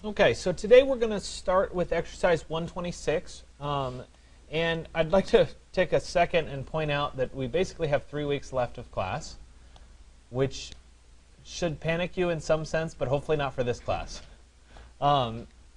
Okay, so today we're going to start with exercise 126, and I'd like to take a second and point out that we basically have 3 weeks left of class, which should panic you in some sense, but hopefully not for this class.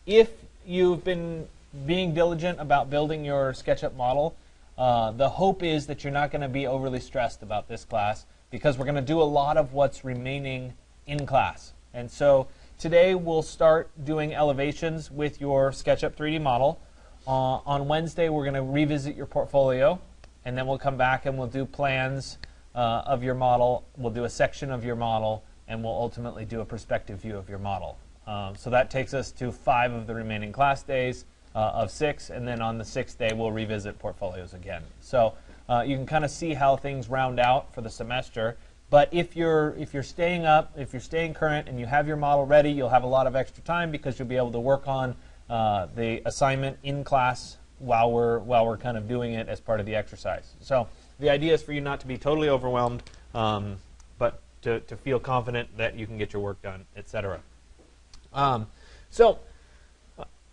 If you've been being diligent about building your SketchUp model, the hope is that you're not going to be overly stressed about this class, because we're going to do a lot of what's remaining in class. And so today we'll start doing elevations with your SketchUp 3D model. On Wednesday we're going to revisit your portfolio, and then we'll come back and we'll do plans of your model. We'll do a section of your model, and we'll ultimately do a perspective view of your model. So that takes us to 5 of the remaining class days of 6, and then on the 6th day we'll revisit portfolios again. So you can kind of see how things round out for the semester. But if you're staying up, if you're staying current, and you have your model ready, you'll have a lot of extra time because you'll be able to work on the assignment in class while we're kind of doing it as part of the exercise. So the idea is for you not to be totally overwhelmed, but to feel confident that you can get your work done, etc. So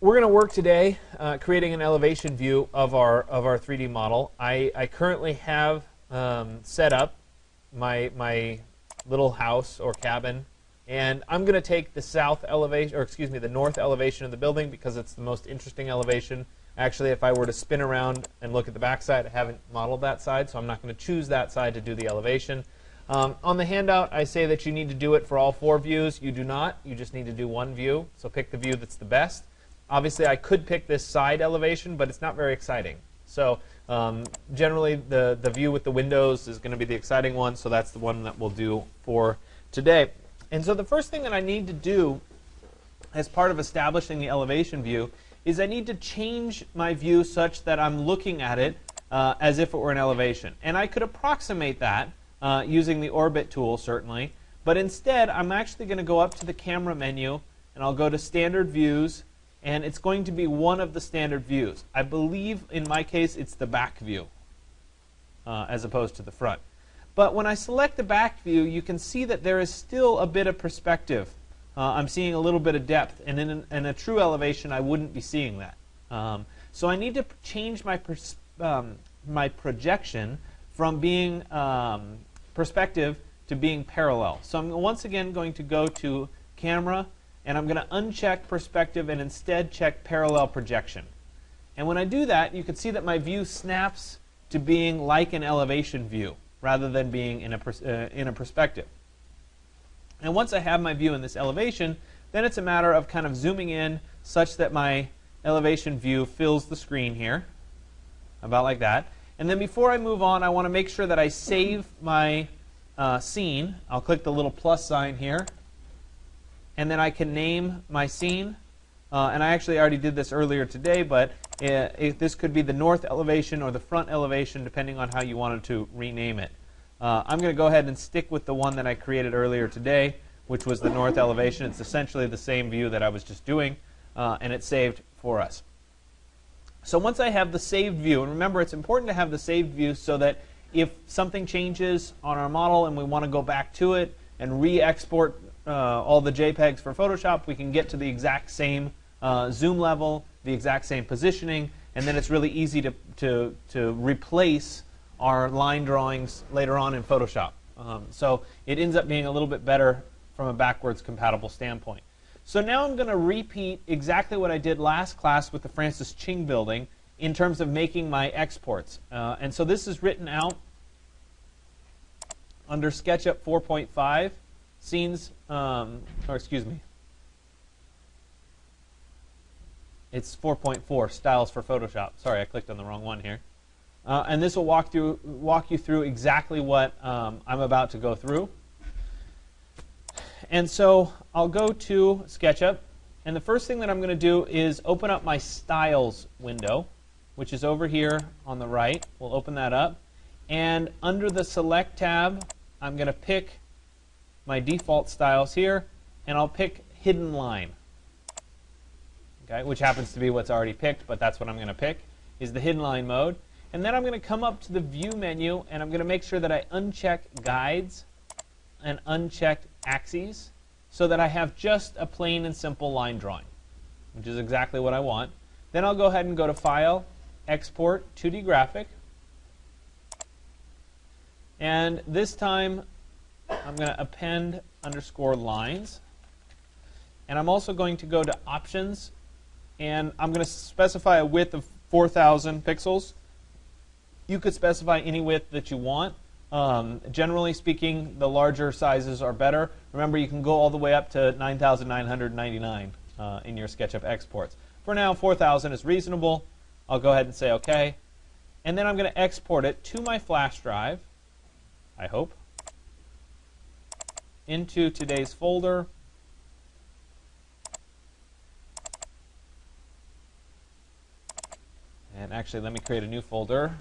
we're going to work today creating an elevation view of our 3D model. I currently have set up my little house or cabin, and I'm going to take the south elevation, or excuse me, the north elevation of the building because it's the most interesting elevation. Actually, if I were to spin around and look at the back side, I haven't modeled that side, so I'm not going to choose that side to do the elevation. On the handout, I say that you need to do it for all 4 views. You do not. You just need to do 1 view, so pick the view that's the best. Obviously, I could pick this side elevation, but it's not very exciting. So generally, the view with the windows is going to be the exciting one, so that's the one that we'll do for today. And so the first thing that I need to do as part of establishing the elevation view is I need to change my view such that I'm looking at it as if it were an elevation. And I could approximate that using the orbit tool, certainly. But instead, I'm actually going to go up to the camera menu, and I'll go to standard views, and it's going to be one of the standard views. I believe, in my case, it's the back view as opposed to the front. But when I select the back view, you can see that there is still a bit of perspective. I'm seeing a little bit of depth, and in a true elevation, I wouldn't be seeing that. So I need to change my my projection from being perspective to being parallel. So I'm once again going to go to Camera, and I'm going to uncheck perspective and instead check parallel projection. And when I do that, you can see that my view snaps to being like an elevation view rather than being in a perspective. And once I have my view in this elevation, then it's a matter of kind of zooming in such that my elevation view fills the screen here, about like that. And then before I move on, I want to make sure that I save my scene. I'll click the little plus sign here, and then I can name my scene. And I actually already did this earlier today, but this could be the north elevation or the front elevation, depending on how you wanted to rename it. I'm going to go ahead and stick with the one that I created earlier today, which was the north elevation. It's essentially the same view that I was just doing, and it's saved for us. So once I have the saved view, and remember it's important to have the saved view so that if something changes on our model and we want to go back to it and re-export all the JPEGs for Photoshop, we can get to the exact same zoom level, the exact same positioning, and then it's really easy to replace our line drawings later on in Photoshop. So it ends up being a little bit better from a backwards compatible standpoint. So now I'm going to repeat exactly what I did last class with the Francis Ching building in terms of making my exports. And so this is written out under SketchUp 4.5, scenes, or excuse me, it's 4.4, styles for Photoshop. Sorry, I clicked on the wrong one here. And this will walk you through exactly what I'm about to go through. And so I'll go to SketchUp, and the first thing that I'm going to do is open up my Styles window, which is over here on the right. We'll open that up. And under the Select tab, I'm going to pick my default styles here, and I'll pick Hidden Line, okay, which happens to be what's already picked, but that's what I'm going to pick, is the Hidden Line mode. And then I'm going to come up to the View menu, and I'm going to make sure that I uncheck Guides and uncheck Axes so that I have just a plain and simple line drawing. which is exactly what I want. Then I'll go ahead and go to File, Export, 2D Graphic. And this time, I'm going to append underscore lines. And I'm also going to go to Options, and I'm going to specify a width of 4,000 pixels. You could specify any width that you want. Generally speaking, the larger sizes are better. Remember, you can go all the way up to 9,999 in your SketchUp exports. For now, 4,000 is reasonable. I'll go ahead and say OK. And then I'm going to export it to my flash drive, I hope, into today's folder. And actually, let me create a new folder.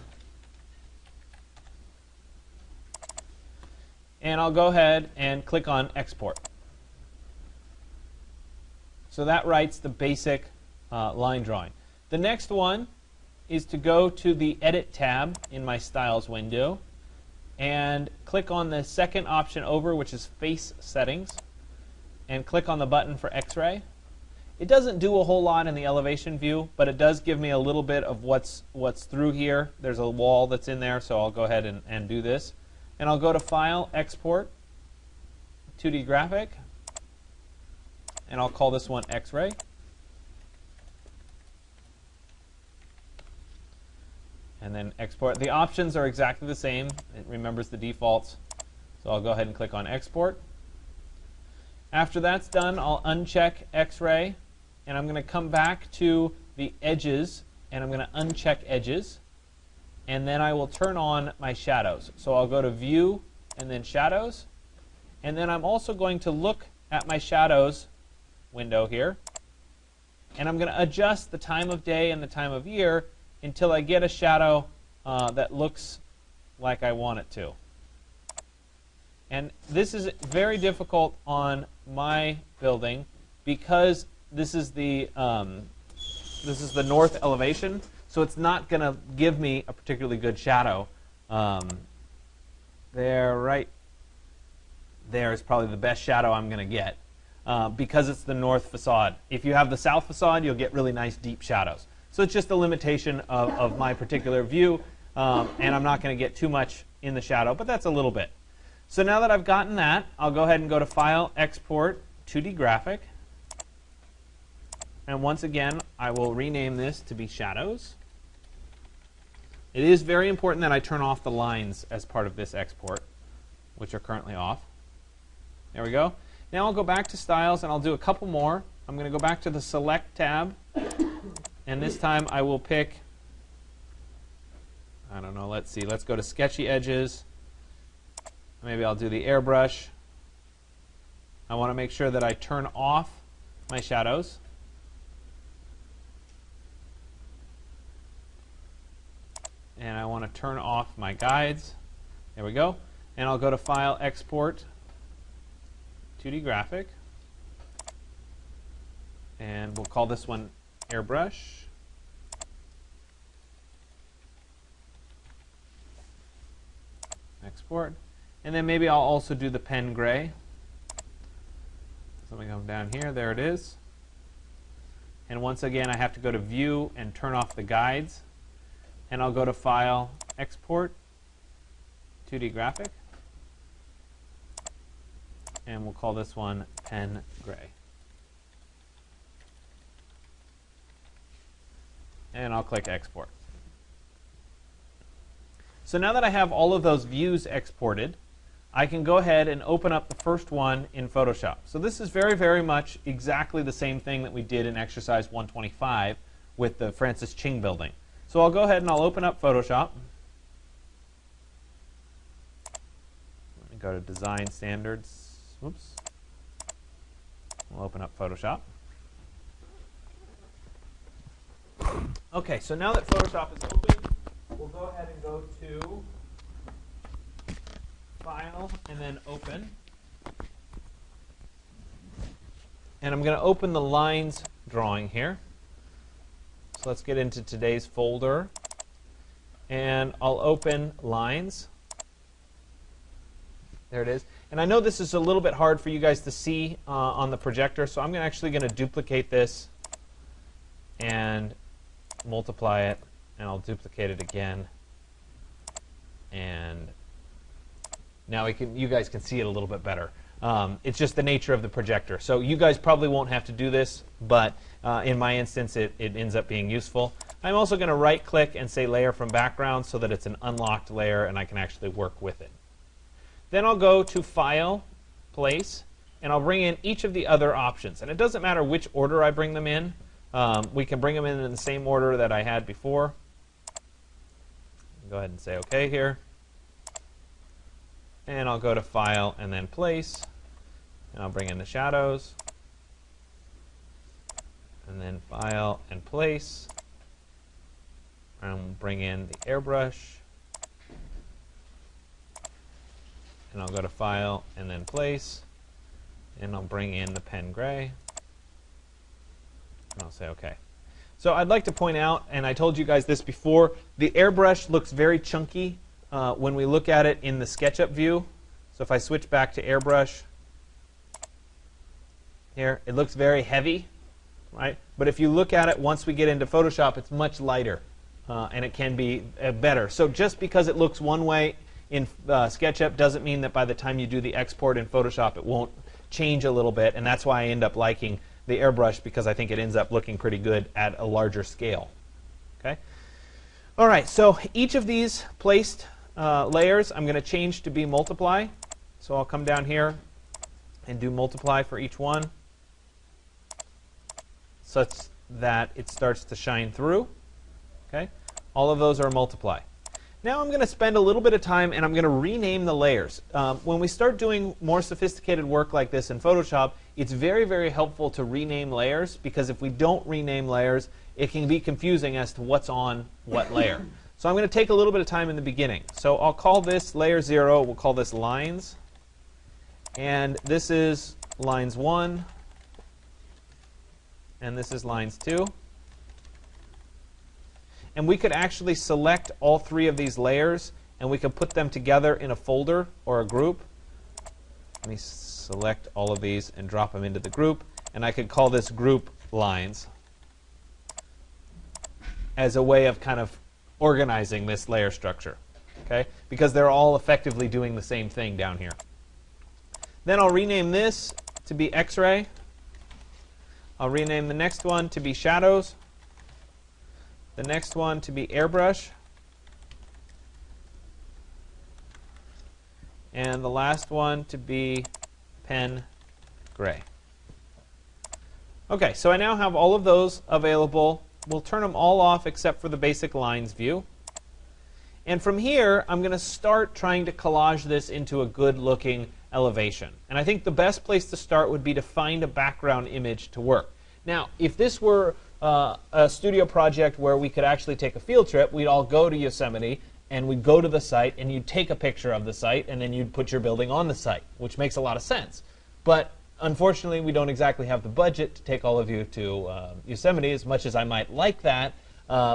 And I'll go ahead and click on Export. So that writes the basic line drawing. The next one is to go to the Edit tab in my Styles window and click on the second option over, which is Face Settings, and click on the button for Xray. It doesn't do a whole lot in the elevation view, but it does give me a little bit of what's through here. There's a wall that's in there, so I'll go ahead and do this. And I'll go to File, Export, 2D Graphic, and I'll call this one Xray. And then export. The options are exactly the same. It remembers the defaults. So I'll go ahead and click on Export. After that's done, I'll uncheck Xray, and I'm going to come back to the edges, and I'm going to uncheck edges. And then I will turn on my shadows. So I'll go to View and then Shadows. And then I'm also going to look at my shadows window here. And I'm going to adjust the time of day and the time of year until I get a shadow that looks like I want it to. And this is very difficult on my building because this is the north elevation. So it's not going to give me a particularly good shadow. There, right there is probably the best shadow I'm going to get because it's the north facade. If you have the south facade, you'll get really nice deep shadows. So it's just a limitation of my particular view, and I'm not going to get too much in the shadow, but that's a little bit. So now that I've gotten that, I'll go ahead and go to File, Export, 2D Graphic. And once again, I will rename this to be Shadows. It is very important that I turn off the lines as part of this export, which are currently off. There we go. Now I'll go back to Styles, and I'll do a couple more. I'm going to go back to the Select tab. And this time I will pick, I don't know, let's see. Let's go to Sketchy Edges. Maybe I'll do the Airbrush. I want to make sure that I turn off my shadows. And I want to turn off my guides. There we go. And I'll go to File, Export, 2D Graphic. And we'll call this one Airbrush. Export. And then maybe I'll also do the pen gray. Something come down here. There it is. And once again, I have to go to View and turn off the guides. And I'll go to File, Export, 2D Graphic. And we'll call this one Pen Gray. And I'll click Export. So now that I have all of those views exported, I can go ahead and open up the first one in Photoshop. So this is very, very much exactly the same thing that we did in exercise 125 with the Francis Ching building. So I'll go ahead and I'll open up Photoshop. Let me go to Design Standards. Whoops. We'll open up Photoshop. OK, so now that Photoshop is open, we'll go ahead and go to File and then Open. And I'm going to open the lines drawing here. So let's get into today's folder. And I'll open Lines. There it is. And I know this is a little bit hard for you guys to see on the projector, so I'm actually going to duplicate this and multiply it, and I'll duplicate it again, and now you guys can see it a little bit better. It's just the nature of the projector. So you guys probably won't have to do this, but in my instance, it ends up being useful. I'm also going to right-click and say Layer from Background so that it's an unlocked layer and I can actually work with it. Then I'll go to File, Place, and I'll bring in each of the other options. And it doesn't matter which order I bring them in. We can bring them in the same order that I had before. Go ahead and say OK here. And I'll go to File and then Place. And I'll bring in the shadows. And then File and Place. And bring in the airbrush. And I'll go to File and then Place. And I'll bring in the pen gray. And I'll say OK. So I'd like to point out, and I told you guys this before, the airbrush looks very chunky when we look at it in the SketchUp view. So if I switch back to airbrush here, it looks very heavy, right? But if you look at it once we get into Photoshop, it's much lighter, and it can be better. So just because it looks one way in SketchUp doesn't mean that by the time you do the export in Photoshop, it won't change a little bit, and that's why I end up liking the airbrush, because I think it ends up looking pretty good at a larger scale. Okay. All right, so each of these placed layers I'm going to change to be multiply. So I'll come down here and do multiply for each one such that it starts to shine through. Okay. All of those are multiply. Now I'm going to spend a little bit of time and I'm going to rename the layers. When we start doing more sophisticated work like this in Photoshop, it's very, very helpful to rename layers, because if we don't rename layers, it can be confusing as to what's on what layer. So I'm going to take a little bit of time in the beginning. So I'll call this layer 0. We'll call this lines. And this is lines 1. And this is lines 2. And we could actually select all three of these layers, and we could put them together in a folder or a group. Let me select all of these and drop them into the group. And I could call this group lines as a way of kind of organizing this layer structure, okay? Because they're all effectively doing the same thing down here. Then I'll rename this to be Xray. I'll rename the next one to be shadows. The next one to be airbrush. And the last one to be pen gray. Okay, so I now have all of those available. We'll turn them all off except for the basic lines view. And from here, I'm going to start trying to collage this into a good-looking elevation. And I think the best place to start would be to find a background image to work. Now, if this were a studio project where we could actually take a field trip, we'd all go to Yosemite, and we'd go to the site, and you'd take a picture of the site, and then you'd put your building on the site, which makes a lot of sense. But unfortunately, we don't exactly have the budget to take all of you to Yosemite, as much as I might like that.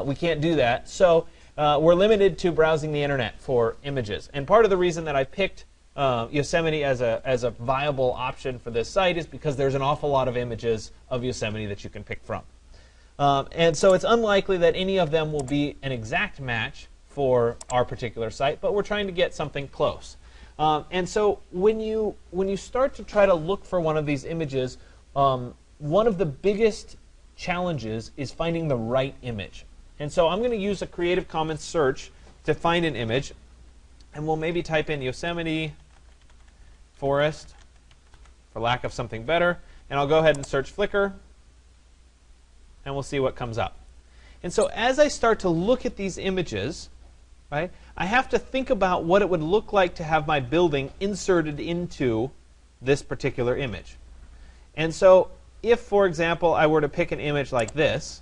We can't do that. So we're limited to browsing the internet for images. And part of the reason that I picked Yosemite as a viable option for this site is because there's an awful lot of images of Yosemite that you can pick from. And so it's unlikely that any of them will be an exact match for our particular site, but we're trying to get something close. And so when you start to try to look for one of these images, one of the biggest challenges is finding the right image. And so I'm going to use a Creative Commons search to find an image. And we'll maybe type in Yosemite forest for lack of something better. And I'll go ahead and search Flickr. And we'll see what comes up. And so as I start to look at these images, right, I have to think about what it would look like to have my building inserted into this particular image. And so if, for example, I were to pick an image like this,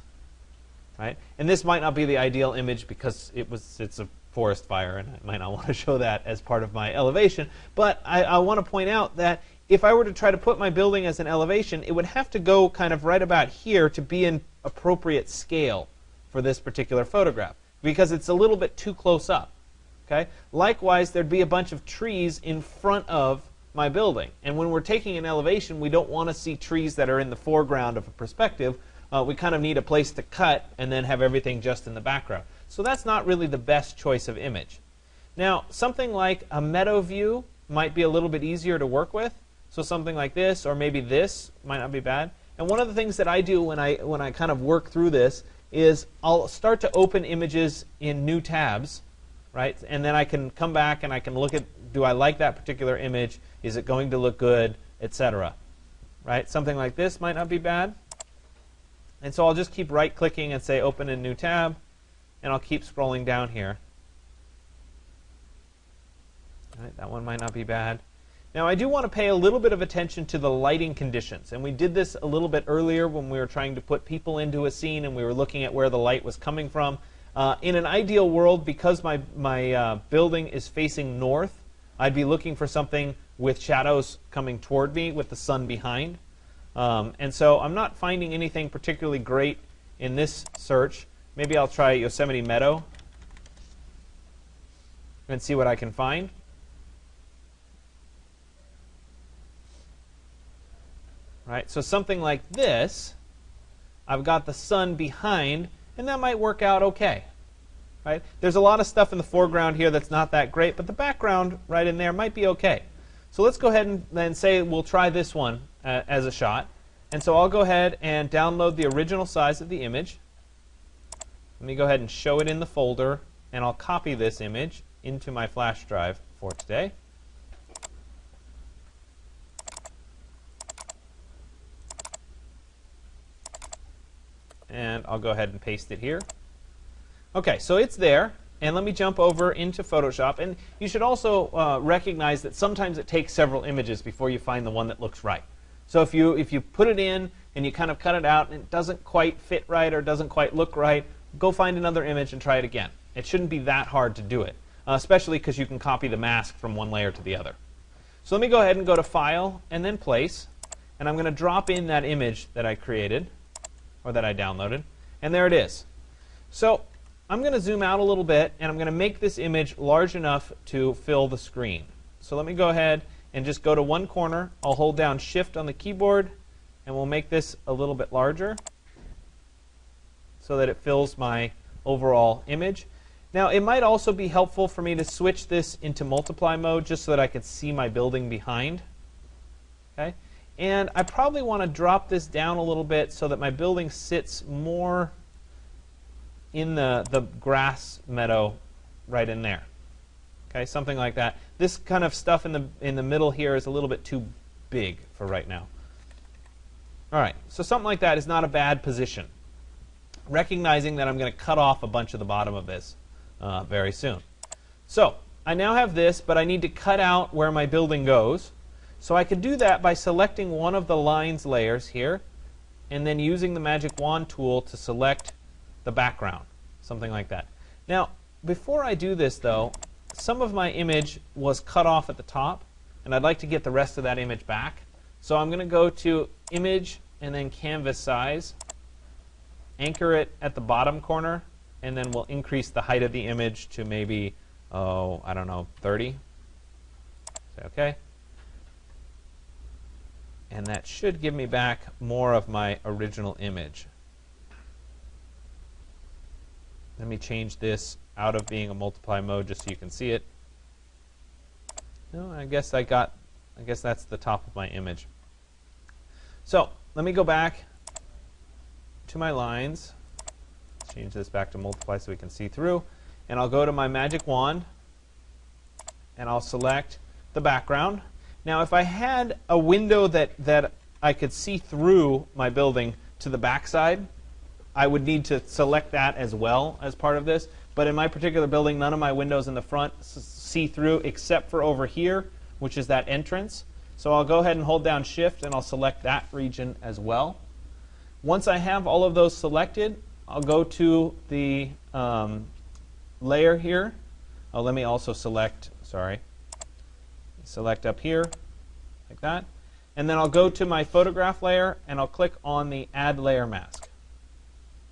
right, and this might not be the ideal image because it's a forest fire, and I might not want to show that as part of my elevation, but I want to point out that if I were to try to put my building as an elevation, it would have to go kind of right about here to be in appropriate scale for this particular photograph, because it's a little bit too close up. Okay? Likewise, there'd be a bunch of trees in front of my building. And when we're taking an elevation, we don't want to see trees that are in the foreground of a perspective. we kind of need a place to cut and then have everything just in the background. So that's not really the best choice of image. Now, something like a meadow view might be a little bit easier to work with. So something like this, or maybe this, might not be bad. And one of the things that I do when I kind of work through this is I'll start to open images in new tabs, right? And then I can come back and I can look at, do I like that particular image? Is it going to look good, etc. Right? Something like this might not be bad. And so I'll just keep right-clicking and say Open in New Tab, and I'll keep scrolling down here. Right, that one might not be bad. Now, I do want to pay a little bit of attention to the lighting conditions. And we did this a little bit earlier when we were trying to put people into a scene and we were looking at where the light was coming from. In an ideal world, because my building is facing north, I'd be looking for something with shadows coming toward me with the sun behind. And so I'm not finding anything particularly great in this search. Maybe I'll try Yosemite Meadow and see what I can find. Right, so something like this, I've got the sun behind, and that might work out okay. Right? There's a lot of stuff in the foreground here that's not that great, but the background right in there might be okay. So let's go ahead and then say we'll try this one as a shot. And so I'll go ahead and download the original size of the image. Let me go ahead and show it in the folder, and I'll copy this image into my flash drive for today. And I'll go ahead and paste it here. OK, so it's there. And let me jump over into Photoshop. And you should also recognize that sometimes it takes several images before you find the one that looks right. So if you put it in and you kind of cut it out and it doesn't quite fit right or doesn't quite look right, go find another image and try it again. It shouldn't be that hard to do it, especially because you can copy the mask from one layer to the other. So let me go ahead and go to File and then Place. And I'm going to drop in that image that I created, or that I downloaded. And there it is. So I'm going to zoom out a little bit, and I'm going to make this image large enough to fill the screen. So let me go ahead and just go to one corner. I'll hold down Shift on the keyboard, and we'll make this a little bit larger so that it fills my overall image. Now, it might also be helpful for me to switch this into multiply mode just so that I could see my building behind. Okay? And I probably want to drop this down a little bit so that my building sits more in the grass meadow right in there. Okay, something like that. This kind of stuff in the middle here is a little bit too big for right now. All right, so something like that is not a bad position. Recognizing that I'm going to cut off a bunch of the bottom of this very soon. So I now have this, but I need to cut out where my building goes. So I could do that by selecting one of the lines layers here, and then using the magic wand tool to select the background, something like that. Now, before I do this, though, some of my image was cut off at the top, and I'd like to get the rest of that image back. So I'm going to go to Image and then Canvas Size, anchor it at the bottom corner, and then we'll increase the height of the image to maybe, oh, I don't know, 30. Say OK. And that should give me back more of my original image. Let me change this out of being a multiply mode just so you can see it. No, I guess that's the top of my image. So let me go back to my lines. Change this back to multiply so we can see through. And I'll go to my magic wand, and I'll select the background. Now, if I had a window that I could see through my building to the backside, I would need to select that as well as part of this. But in my particular building, none of my windows in the front see through except for over here, which is that entrance. So I'll go ahead and hold down Shift, and I'll select that region as well. Once I have all of those selected, I'll go to the layer here. Oh, let me also select, select up here, like that. And then I'll go to my photograph layer, and I'll click on the Add Layer Mask,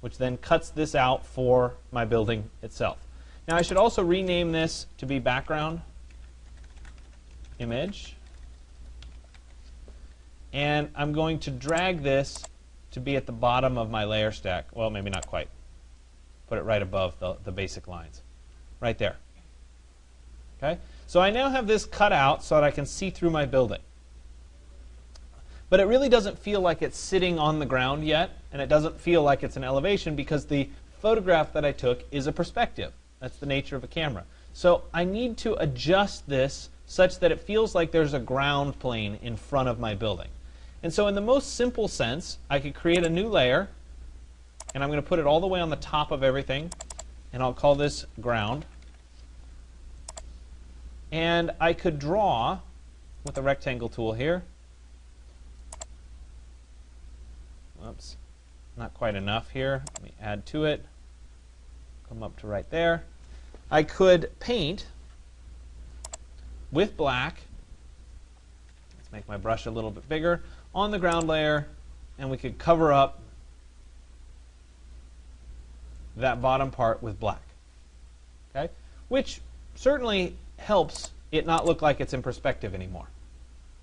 which then cuts this out for my building itself. Now, I should also rename this to be Background Image. And I'm going to drag this to be at the bottom of my layer stack. Well, maybe not quite. Put it right above the basic lines. Right there. Okay? So I now have this cut out so that I can see through my building. But it really doesn't feel like it's sitting on the ground yet, and it doesn't feel like it's an elevation because the photograph that I took is a perspective. That's the nature of a camera. So I need to adjust this such that it feels like there's a ground plane in front of my building. And so in the most simple sense, I could create a new layer, and I'm going to put it all the way on the top of everything, and I'll call this ground. And I could draw with the rectangle tool here. Oops, not quite enough here. Let me add to it. Come up to right there. I could paint with black. Let's make my brush a little bit bigger on the ground layer, and we could cover up that bottom part with black. Okay? Which certainly helps it not look like it's in perspective anymore.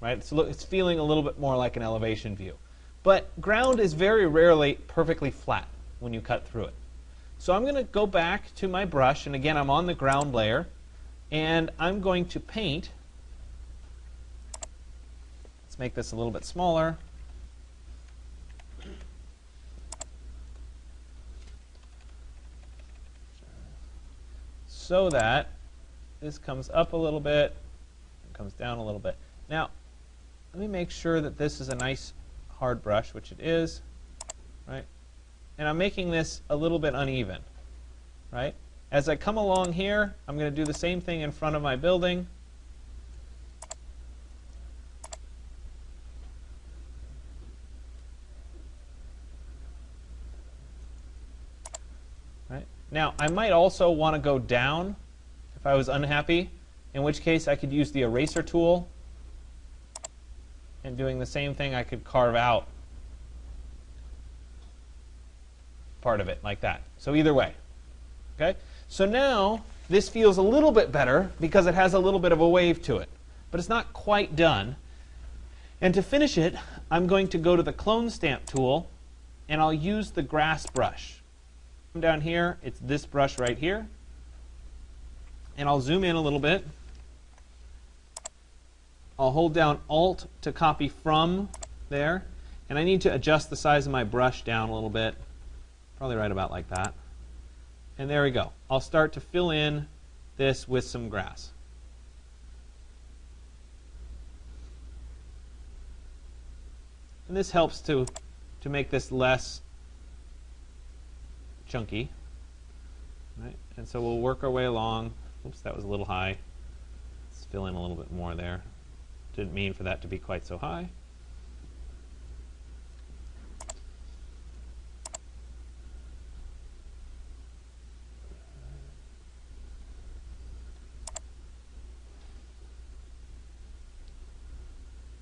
Right? It's feeling a little bit more like an elevation view. But ground is very rarely perfectly flat when you cut through it. So I'm going to go back to my brush, and again I'm on the ground layer, and I'm going to paint. Let's make this a little bit smaller. So that this comes up a little bit, and comes down a little bit. Now, let me make sure that this is a nice hard brush, which it is, right? And I'm making this a little bit uneven, right? As I come along here, I'm going to do the same thing in front of my building. Right? Now, I might also want to go down if I was unhappy, in which case I could use the eraser tool. And doing the same thing, I could carve out part of it like that. So either way. Okay? So now this feels a little bit better because it has a little bit of a wave to it. But it's not quite done. And to finish it, I'm going to go to the clone stamp tool, and I'll use the grass brush. Come down here, it's this brush right here. And I'll zoom in a little bit. I'll hold down Alt to copy from there. And I need to adjust the size of my brush down a little bit. Probably right about like that. And there we go. I'll start to fill in this with some grass. And this helps to make this less chunky. Right? And so we'll work our way along. Oops, that was a little high. Let's fill in a little bit more there. Didn't mean for that to be quite so high.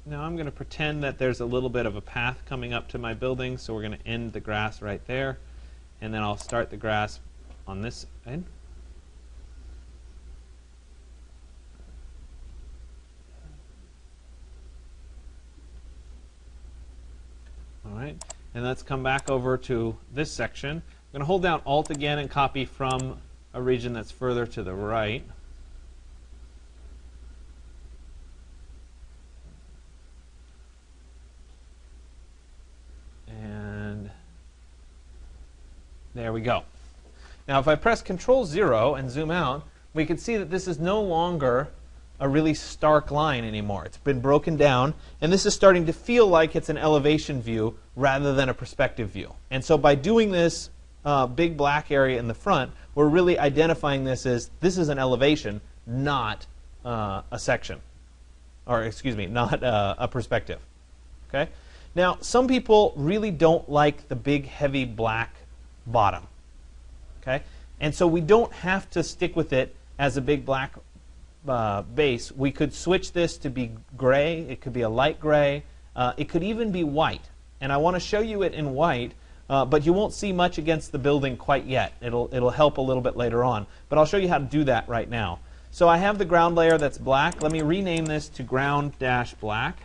Now I'm going to pretend that there's a little bit of a path coming up to my building, so we're going to end the grass right there, and then I'll start the grass on this end. All right, and let's come back over to this section. I'm going to hold down Alt again and copy from a region that's further to the right. And there we go. Now if I press Control-0 and zoom out, we can see that this is no longer a really stark line anymore. It's been broken down, and this is starting to feel like it's an elevation view rather than a perspective view. And so by doing this big black area in the front, we're really identifying this as this is an elevation, not a section. Or excuse me, not a perspective. Okay? Now, some people really don't like the big, heavy black bottom. Okay? And so we don't have to stick with it as a big black base. We could switch this to be gray. It could be a light gray. It could even be white. And I want to show you it in white, but you won't see much against the building quite yet. It'll help a little bit later on. But I'll show you how to do that right now. So I have the ground layer that's black. Let me rename this to ground-black.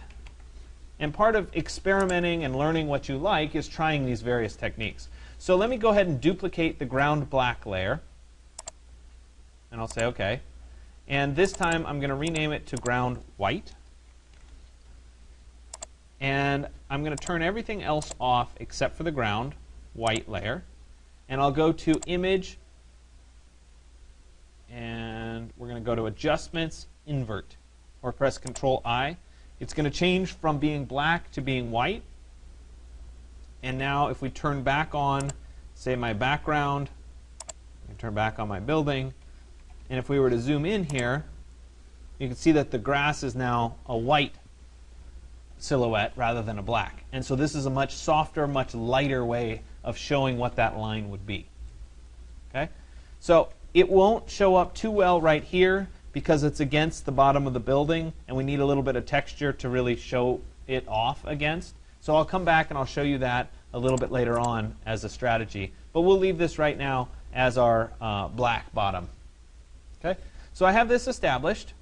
And part of experimenting and learning what you like is trying these various techniques. So let me go ahead and duplicate the ground black layer. And I'll say OK. And this time I'm going to rename it to ground white. And I'm going to turn everything else off except for the ground white layer. And I'll go to Image. And we're going to go to Adjustments, Invert. Or press Control-I. It's going to change from being black to being white. And now if we turn back on, say, my background, I can turn back on my building. And if we were to zoom in here, you can see that the grass is now a white silhouette rather than a black. And so this is a much softer, much lighter way of showing what that line would be. Okay? So it won't show up too well right here because it's against the bottom of the building, and we need a little bit of texture to really show it off against. So I'll come back and I'll show you that a little bit later on as a strategy. But we'll leave this right now as our black bottom. Okay? So I have this established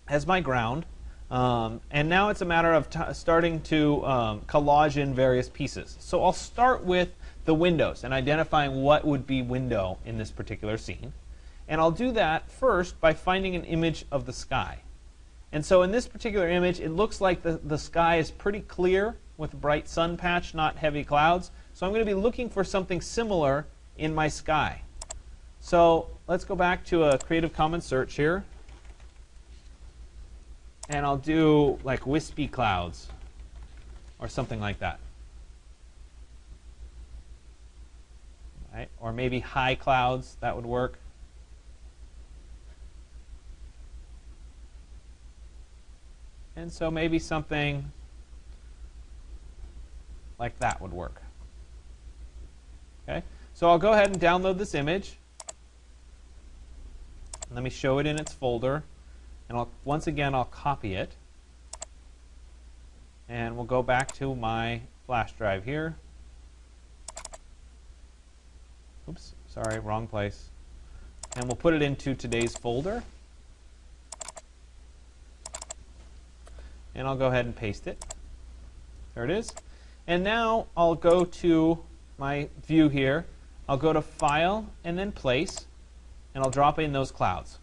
as my ground. And now it's a matter of starting to collage in various pieces. So I'll start with the windows and identifying what would be window in this particular scene. And I'll do that first by finding an image of the sky. And so in this particular image, it looks like the sky is pretty clear with a bright sun patch, not heavy clouds. So I'm going to be looking for something similar in my sky. So let's go back to a Creative Commons search here. And I'll do like wispy clouds or something like that. Right? Or maybe high clouds, that would work. And so maybe something like that would work. Okay? So I'll go ahead and download this image. Let me show it in its folder. And once again, I'll copy it. And we'll go back to my flash drive here. Oops, sorry, wrong place. And we'll put it into today's folder. And I'll go ahead and paste it. There it is. And now I'll go to my view here. I'll go to File and then Place. And I'll drop in those clouds.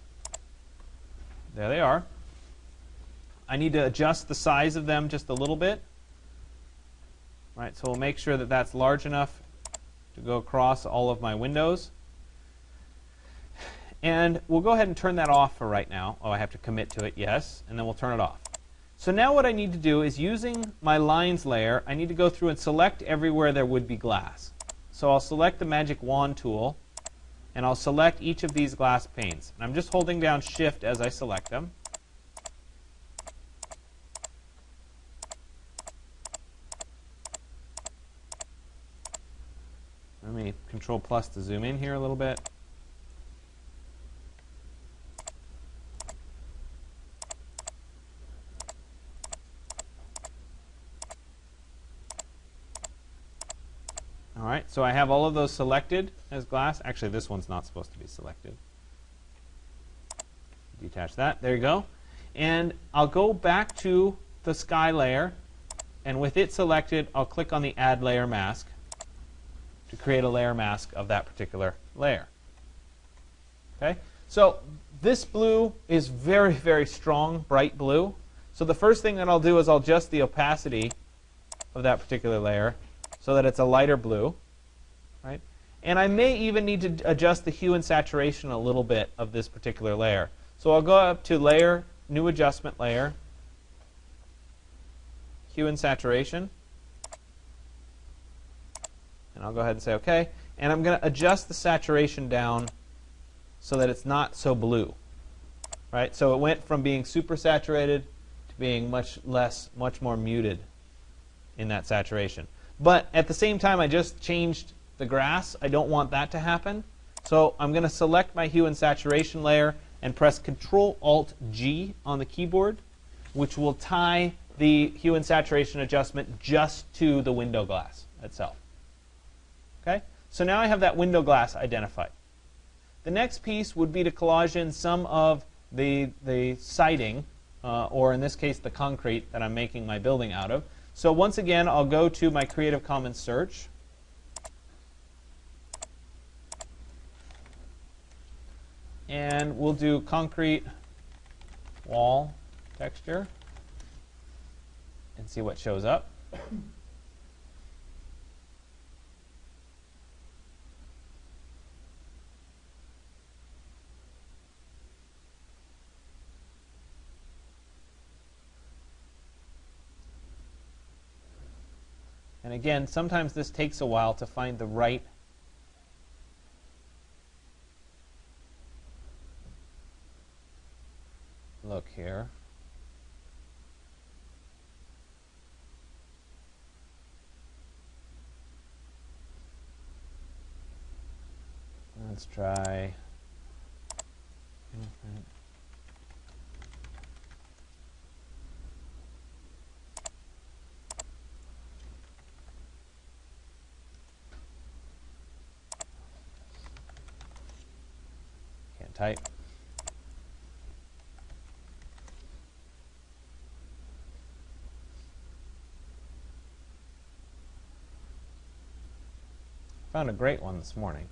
There they are. I need to adjust the size of them just a little bit. Right, so we'll make sure that that's large enough to go across all of my windows. And we'll go ahead and turn that off for right now. Oh, I have to commit to it, yes. And then we'll turn it off. So now what I need to do is, using my lines layer, I need to go through and select everywhere there would be glass. So I'll select the Magic Wand tool. And I'll select each of these glass panes. And I'm just holding down Shift as I select them. Let me Control Plus to zoom in here a little bit. All right, so I have all of those selected as glass. Actually, this one's not supposed to be selected. Detach that. There you go. And I'll go back to the sky layer. And with it selected, I'll click on the Add Layer Mask to create a layer mask of that particular layer. Okay? So this blue is very, very strong, bright blue. So the first thing that I'll do is I'll adjust the opacity of that particular layer so that it's a lighter blue, right? And I may even need to adjust the hue and saturation a little bit of this particular layer. So I'll go up to Layer, New Adjustment Layer, Hue and Saturation. And I'll go ahead and say OK. And I'm going to adjust the saturation down so that it's not so blue, right? So it went from being super saturated to being much more muted in that saturation. But at the same time, I just changed the grass. I don't want that to happen. So I'm going to select my hue and saturation layer and press Control-Alt-G on the keyboard, which will tie the hue and saturation adjustment just to the window glass itself. Okay? So now I have that window glass identified. The next piece would be to collage in some of the siding or in this case, the concrete that I'm making my building out of. So once again, I'll go to my Creative Commons search. And we'll do concrete wall texture and see what shows up. And again, sometimes this takes a while to find the right look here. Let's try. Can't type. Found a great one this morning.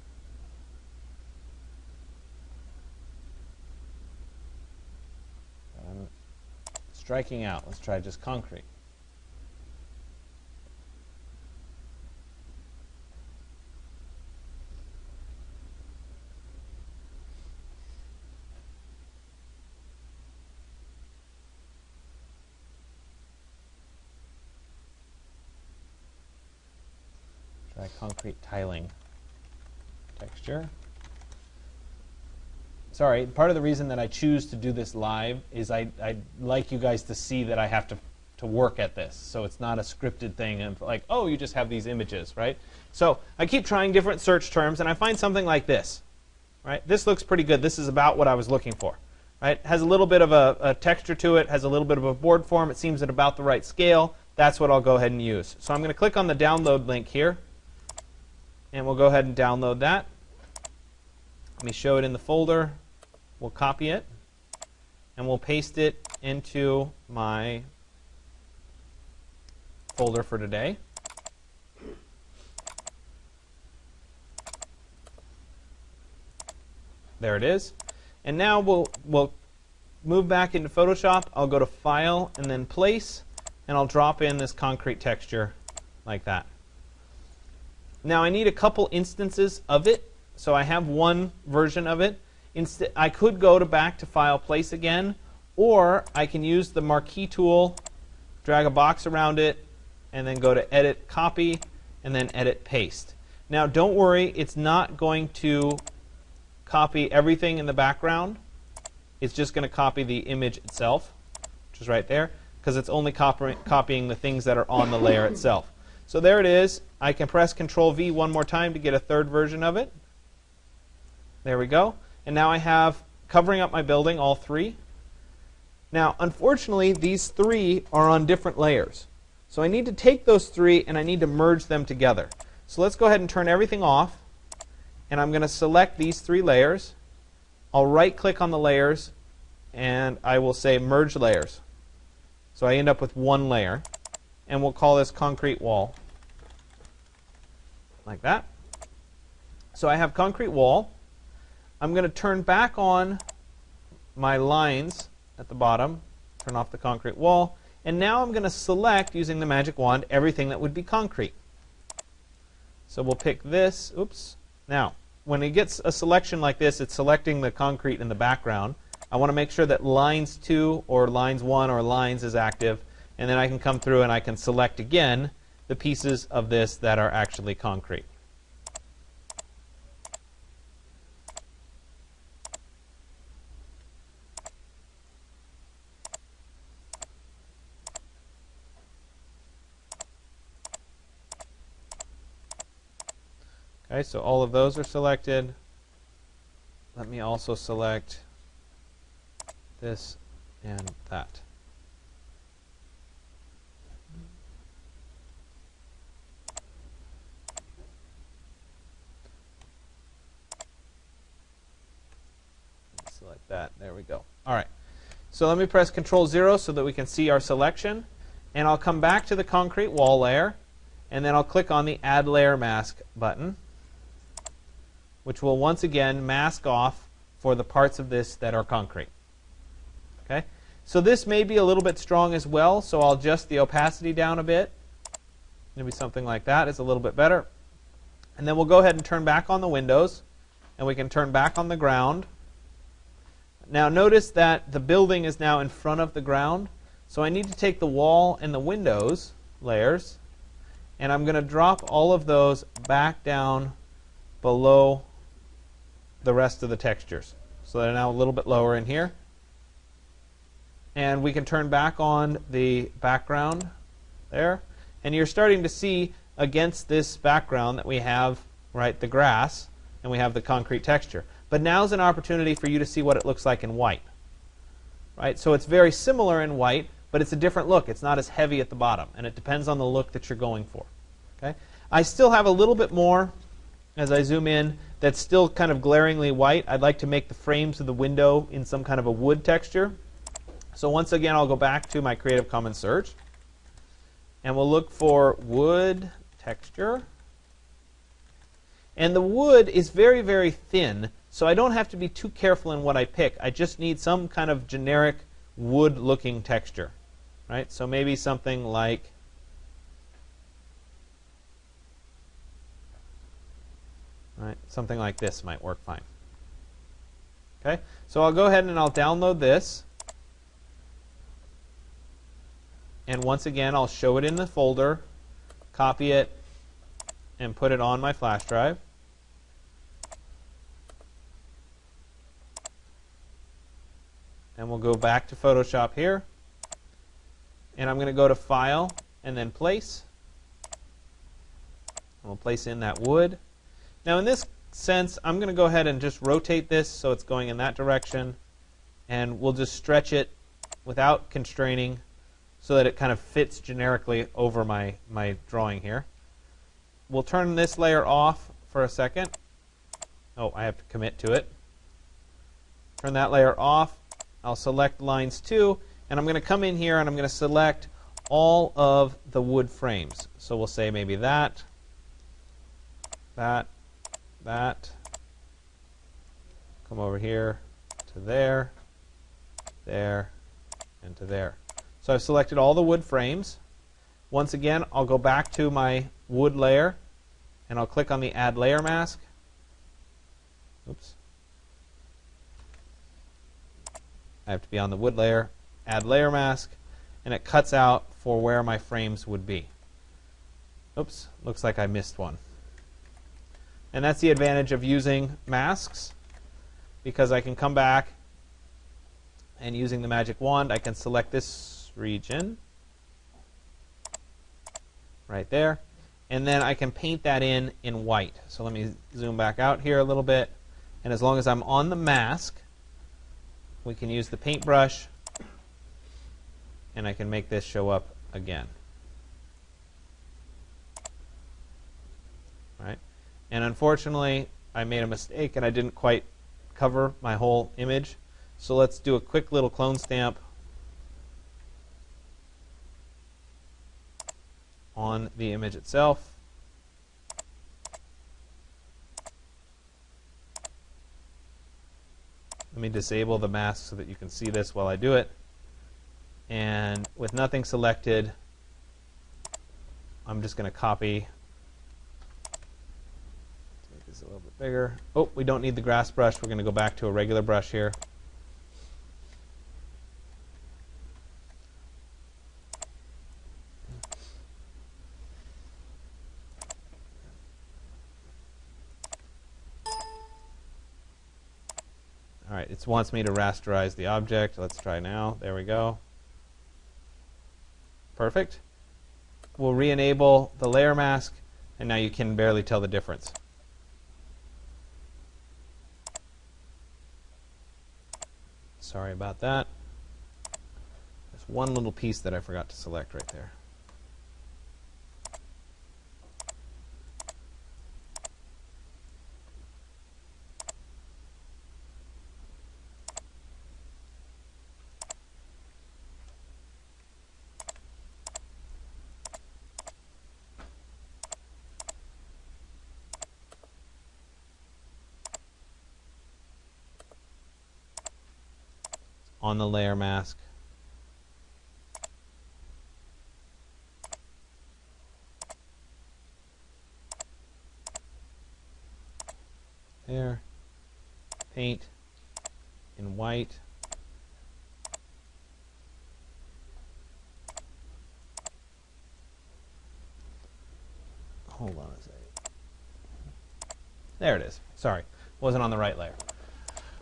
I'm striking out. Let's try just concrete. Try concrete tiling texture. Sorry, part of the reason that I choose to do this live is I'd like you guys to see that I have to work at this. So it's not a scripted thing and like, oh, you just have these images, right? So I keep trying different search terms, and I find something like this. Right? This looks pretty good. This is about what I was looking for. Right? Has a little bit of a texture to it, has a little bit of a board form. It seems at about the right scale. That's what I'll go ahead and use. So I'm going to click on the download link here. And we'll go ahead and download that. Let me show it in the folder. We'll copy it. And we'll paste it into my folder for today. There it is. And now we'll move back into Photoshop. I'll go to File and then Place. And I'll drop in this concrete texture like that. Now I need a couple instances of it, so I have one version of it. I could go back to File, Place again, or I can use the marquee tool, drag a box around it, and then go to Edit, Copy, and then Edit, Paste. Now don't worry, it's not going to copy everything in the background. It's just going to copy the image itself, which is right there, because it's only copying the things that are on the layer itself. So there it is. I can press Control V one more time to get a third version of it. There we go. And now I have covering up my building, all three. Now, unfortunately, these three are on different layers. So I need to take those three and I need to merge them together. So let's go ahead and turn everything off. And I'm going to select these three layers. I'll right-click on the layers and I will say Merge Layers. So I end up with one layer. And we'll call this concrete wall, like that. So I have concrete wall. I'm going to turn back on my lines at the bottom, turn off the concrete wall, and now I'm going to select, using the magic wand, everything that would be concrete. So we'll pick this. Oops. Now, when it gets a selection like this, it's selecting the concrete in the background. I want to make sure that lines 2 or lines 1 or lines is active. And then I can come through and I can select again the pieces of this that are actually concrete. Okay, so all of those are selected. Let me also select this and that. Select that. There we go. All right. So let me press Control 0 so that we can see our selection. And I'll come back to the concrete wall layer, and then I'll click on the Add Layer Mask button, which will once again mask off for the parts of this that are concrete. Okay? So this may be a little bit strong as well, so I'll adjust the opacity down a bit. Maybe something like that is a little bit better. And then we'll go ahead and turn back on the windows, and we can turn back on the ground. Now notice that the building is now in front of the ground, so I need to take the wall and the windows layers, and I'm going to drop all of those back down below the rest of the textures. So they're now a little bit lower in here. And we can turn back on the background there. And you're starting to see against this background that we have, right, the grass, and we have the concrete texture. But now's an opportunity for you to see what it looks like in white. Right? So it's very similar in white, but it's a different look. It's not as heavy at the bottom, and it depends on the look that you're going for. Okay? I still have a little bit more, as I zoom in, that's still kind of glaringly white. I'd like to make the frames of the window in some kind of a wood texture. So once again, I'll go back to my Creative Commons search, and we'll look for wood texture. And the wood is very, very thin, so I don't have to be too careful in what I pick. I just need some kind of generic wood-looking texture. Right? So maybe something like something like this might work fine. Okay? So I'll go ahead and I'll download this. And once again, I'll show it in the folder, copy it, and put it on my flash drive. And we'll go back to Photoshop here. And I'm going to go to File and then Place. And we'll place in that wood. Now in this sense, I'm going to go ahead and just rotate this so it's going in that direction. And we'll just stretch it without constraining so that it kind of fits generically over my drawing here. We'll turn this layer off for a second. Oh, I have to commit to it. Turn that layer off. I'll select lines 2. And I'm going to come in here and I'm going to select all of the wood frames. So we'll say maybe that, that, that. Come over here to there, there, and to there. So I've selected all the wood frames. Once again, I'll go back to my wood layer and I'll click on the Add Layer Mask. Oops. I have to be on the wood layer. Add Layer Mask, and it cuts out for where my frames would be. Oops, looks like I missed one. And that's the advantage of using masks, because I can come back and using the magic wand, I can select this region right there, and then I can paint that in white. So let me zoom back out here a little bit, and as long as I'm on the mask, we can use the paintbrush, and I can make this show up again. Right? And unfortunately, I made a mistake and I didn't quite cover my whole image. So let's do a quick little clone stamp on the image itself. Let me disable the mask so that you can see this while I do it. And with nothing selected, I'm just going to copy. Make this a little bit bigger. Oh, we don't need the grass brush. We're going to go back to a regular brush here. All right, it wants me to rasterize the object. Let's try now. There we go. Perfect. We'll re-enable the layer mask, and now you can barely tell the difference. Sorry about that. There's one little piece that I forgot to select right there. on the layer mask. There. Paint in white. Hold on a second. There it is. Sorry, wasn't on the right layer.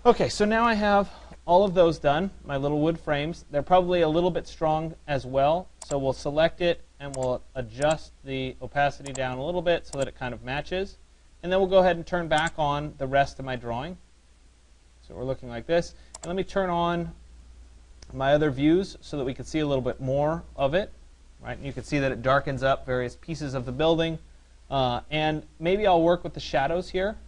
Okay, so now I have all of those done, my little wood frames. They're probably a little bit strong as well, so we'll select it and we'll adjust the opacity down a little bit so that it kind of matches. And then we'll go ahead and turn back on the rest of my drawing. So we're looking like this. And let me turn on my other views so that we can see a little bit more of it. Right? And you can see that it darkens up various pieces of the building. And maybe I'll work with the shadows here.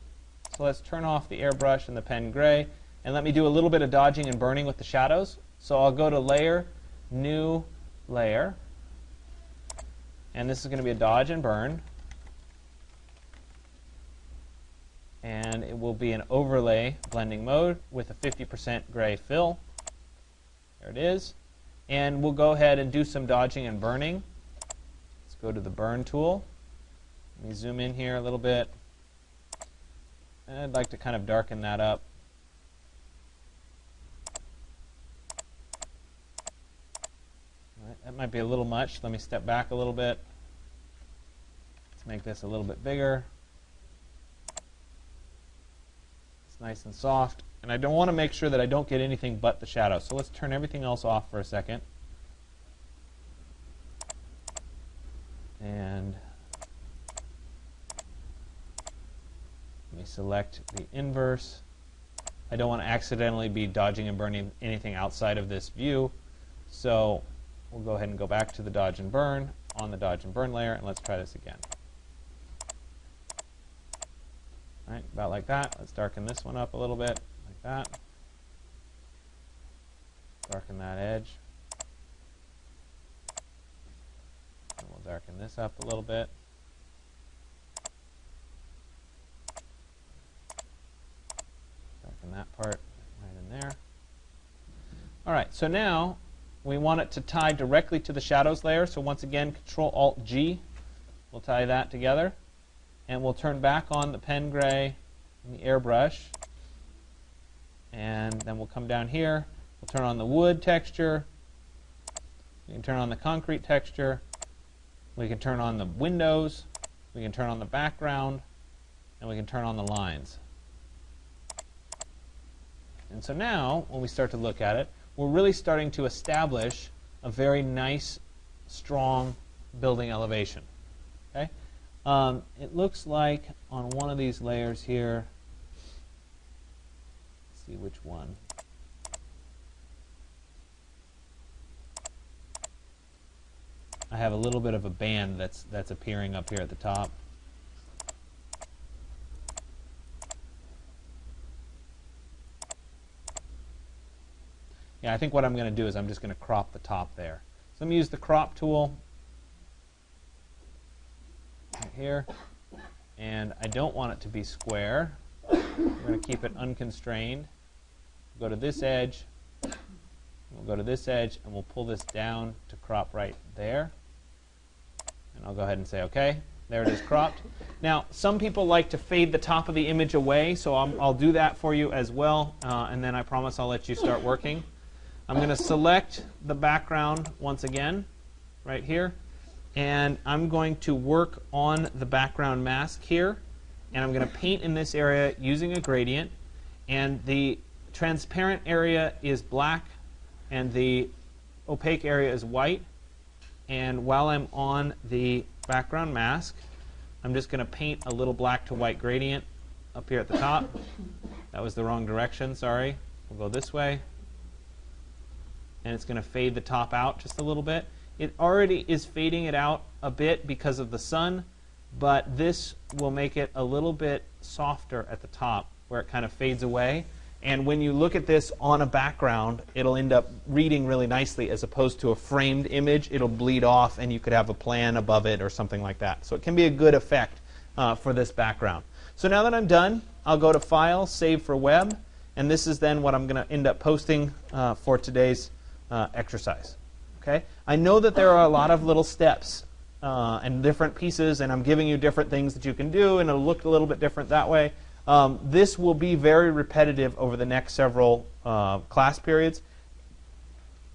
So let's turn off the airbrush and the pen gray. And let me do a little bit of dodging and burning with the shadows. So I'll go to Layer, New Layer. And this is going to be a dodge and burn. And it will be an overlay blending mode with a 50% gray fill. There it is. And we'll go ahead and do some dodging and burning. Let's go to the burn tool. Let me zoom in here a little bit. And I'd like to kind of darken that up. All right, that might be a little much. Let me step back a little bit. Let's make this a little bit bigger. Nice and soft, and I don't want to make sure that I don't get anything but the shadow. So let's turn everything else off for a second. And let me select the inverse. I don't want to accidentally be dodging and burning anything outside of this view. So we'll go ahead and go back to the dodge and burn on the dodge and burn layer, and let's try this again. All right, about like that. Let's darken this one up a little bit, like that. Darken that edge. And we'll darken this up a little bit. Darken that part right in there. All right, so now we want it to tie directly to the shadows layer. So once again, Control-Alt-G. We'll tie that together. And we'll turn back on the pen gray and the airbrush. And then we'll come down here. We'll turn on the wood texture. We can turn on the concrete texture. We can turn on the windows. We can turn on the background. And we can turn on the lines. And so now, when we start to look at it, we're really starting to establish a very nice, strong building elevation. Okay? It looks like on one of these layers here, let's see which one. I have a little bit of a band that's appearing up here at the top. Yeah, I think what I'm going to do is I'm just going to crop the top there. So let me use the crop tool. Right here, and I don't want it to be square. We're going to keep it unconstrained. We'll go to this edge, we'll go to this edge, and we'll pull this down to crop right there. And I'll go ahead and say OK. There it is cropped. Now, some people like to fade the top of the image away, so I'll do that for you as well, and then I promise I'll let you start working. I'm going to select the background once again, right here. And I'm going to work on the background mask here. And I'm going to paint in this area using a gradient. And the transparent area is black, and the opaque area is white. And while I'm on the background mask, I'm just going to paint a little black to white gradient up here at the top. That was the wrong direction, sorry. We'll go this way. And it's going to fade the top out just a little bit. It already is fading it out a bit because of the sun, but this will make it a little bit softer at the top where it kind of fades away. And when you look at this on a background, it'll end up reading really nicely as opposed to a framed image. It'll bleed off and you could have a plan above it or something like that. So it can be a good effect for this background. So now that I'm done, I'll go to File, Save for Web, and this is then what I'm going to end up posting for today's exercise. Okay? I know that there are a lot of little steps and different pieces, and I'm giving you different things that you can do, and it'll look a little bit different that way. This will be very repetitive over the next several class periods.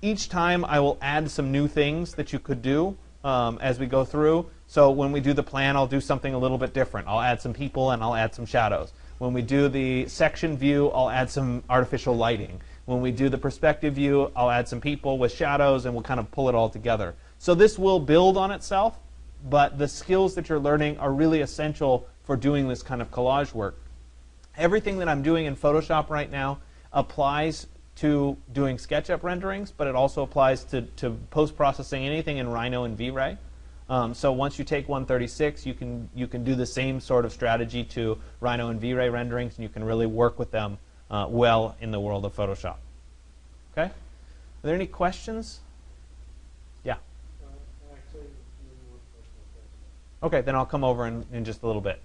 Each time I will add some new things that you could do as we go through. So when we do the plan, I'll do something a little bit different. I'll add some people and I'll add some shadows. When we do the section view, I'll add some artificial lighting. When we do the perspective view, I'll add some people with shadows, and we'll kind of pull it all together. So this will build on itself, but the skills that you're learning are really essential for doing this kind of collage work. Everything that I'm doing in Photoshop right now applies to doing SketchUp renderings, but it also applies to post-processing anything in Rhino and V-Ray. So once you take 136, you can do the same sort of strategy to Rhino and V-Ray renderings, and you can really work with them well in the world of Photoshop. Okay? Are there any questions? Yeah. Okay, then I'll come over in just a little bit.